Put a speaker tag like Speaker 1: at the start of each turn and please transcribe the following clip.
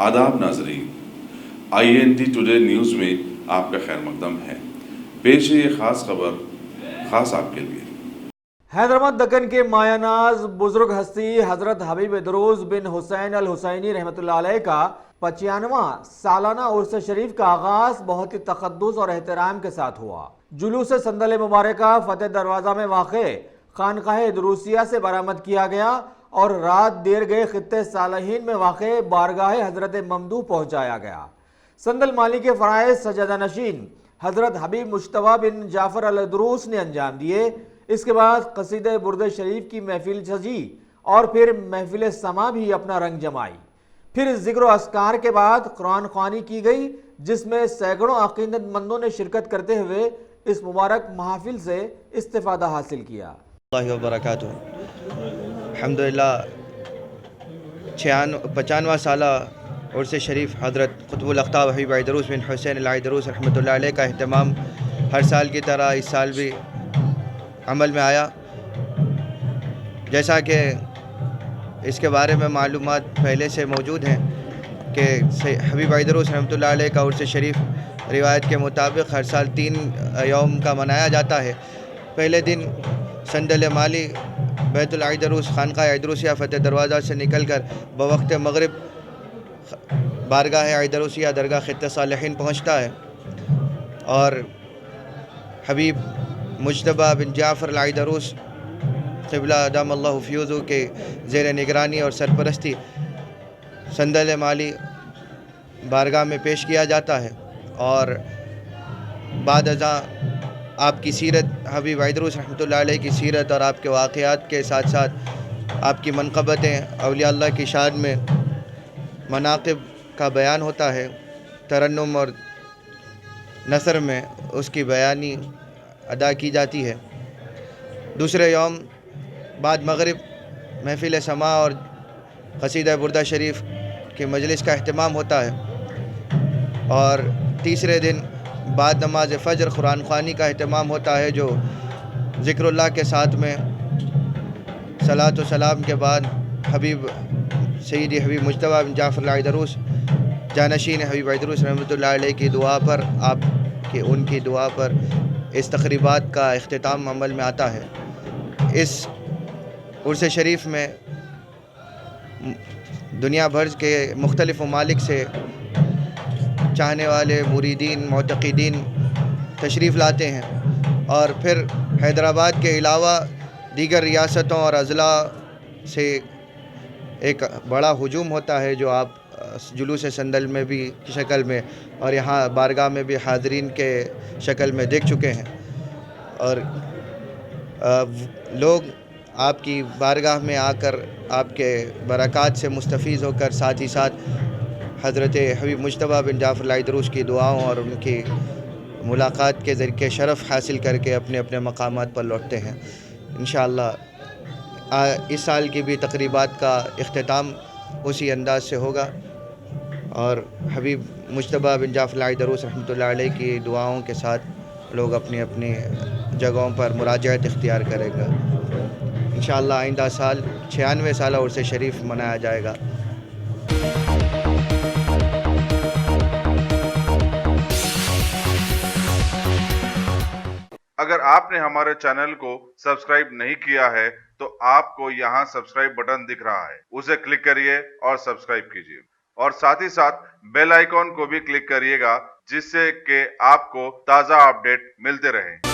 Speaker 1: आदाब नाजरीन, INT today news में आपका खैर मकदम है। पेश है ये ख़ास खबर ख़ास आपके लिए।
Speaker 2: हैदराबाद दक्कन के मायानाज बुजुर्ग हस्ती हजरत हबीब इदरूस बिन हुसैन अल हुसैनी रहमतुल्लाह अलैह का 95वां सालाना उर्स शरीफ का आगाज बहुत ही तकद्दुस और एहतराम के साथ हुआ। जुलूस संदल मुबारका फतेह दरवाज़ा में वाक़े खानकाह इदरूसिया से बरामद किया गया और रात देर गए खित्ते सालहीन में वाक़े बारगाह हजरत ममदूह पहुँचाया गया। संदल माली के फ़राइज़ सजदा नशीन हजरत हबीब मुश्तबा बिन जाफ़र अल इदरूस ने अंजाम दिए। इसके बाद कसीदे बुर्द शरीफ की महफिल सजी और फिर महफिल समा भी अपना रंग जमाई। फिर जिक्र अस्कार के बाद कुरान ख़्वानी की गई, जिसमें सैकड़ों अक़ीदतमंदों ने शिरकत करते हुए इस मुबारक महफिल से इस्तिफ़ादा हासिल किया।
Speaker 3: अल्हम्दुलिल्लाह 95वां साला उर्स शरीफ हज़रत क़ुतबुल अक़ताब हबीब इदरूस बिन हुसैन अल इदरूस रहमतुल्लाह अलैह का अहतमाम हर साल की तरह इस साल भी अमल में आया। जैसा कि इसके बारे में मालूमात पहले से मौजूद हैं कि हबीब इदरूस रहमतुल्लाह अलैह का उर्स शरीफ रिवायत के मुताबिक हर साल 3 यौम का मनाया जाता है। पहले दिन संदल माली बैतुल इदरूस खानकाह इदरूसिया फतेह दरवाज़ा से निकलकर बवक्त मगरिब बारगाह इदरूसिया दरगाह खित्ते सालिहीन पहुँचता है और हबीब मुज्तबा बिन जाफ़र अल इदरूस क़िबला अदामल्लाहु फ़ियूज़हु के ज़ेर निगरानी और सरपरस्ती संदल माली बारगाह में पेश किया जाता है और बाद अज़ां आपकी सीरत हबीब इदरूस रहमतुल्लाह अलैह की सीरत और आपके वाक़यात के साथ साथ आपकी मनक़बतें औलिया अल्लाह की शान में मनाक़िब का बयान होता है। तरन्नुम और नसर में उसकी बयानी अदा की जाती है। दूसरे यौम बाद मगरिब महफिल समा और क़सीदा बुर्दा शरीफ के मजलिस का अहतमाम होता है और तीसरे दिन बाद नमाज फ़जर कुरान ख़्वानी का अहतमाम होता है, जो ज़िक्रुल्लाह के साथ में सलात व सलाम के बाद हबीब सैयदी हबीब मुज्तबा बिन जाफ़र अल इदरूस जानशीन हबीब इदरूस रहमतुल्लाह अलैह की दुआ पर उनकी दुआ पर इस तक़रीबात का इख्तिताम अमल में आता है। इस उर्स शरीफ में दुनिया भर के मुख्तलिफ़ ममालिक से चाहने वाले मुरीदीन मोतक़ीदीन तशरीफ़ लाते हैं और फिर हैदराबाद के अलावा दीगर रियासतों और अज़ला से एक बड़ा हुजूम होता है, जो आप जुलूस संदल में भी की शक्ल में और यहाँ बारगाह में भी हाज़रीन के शक्ल में देख चुके हैं। और लोग आपकी बारगाह में आकर आपके बरक़ात से मुस्तफ़ीज़ होकर साथ ही साथ हज़रत हबीब मुज्तबा बिन जाफ़र अल इदरूस की दुआओं और उनकी मुलाकात के ज़रिए शरफ़ हासिल करके अपने अपने मकामात पर लौटते हैं। इंशाअल्लाह इस साल की भी तक़रीबात का इख्तिताम उसी अंदाज़ से होगा और हबीब मुज्तबा बिन जाफ़र अल इदरूस रहमतुल्लाह अलैह की दुआओं के साथ लोग अपनी अपनी जगहों पर मुराजात इख्तियार करेंगे। इंशाअल्लाह आइंदा साल 96वें साल उर्स शरीफ मनाया जाएगा।
Speaker 1: अगर आपने हमारे चैनल को सब्सक्राइब नहीं किया है तो आपको यहाँ सब्सक्राइब बटन दिख रहा है, उसे क्लिक करिए और सब्सक्राइब कीजिए और साथ ही साथ बेल आइकॉन को भी क्लिक करिएगा, जिससे कि आपको ताज़ा अपडेट मिलते रहें।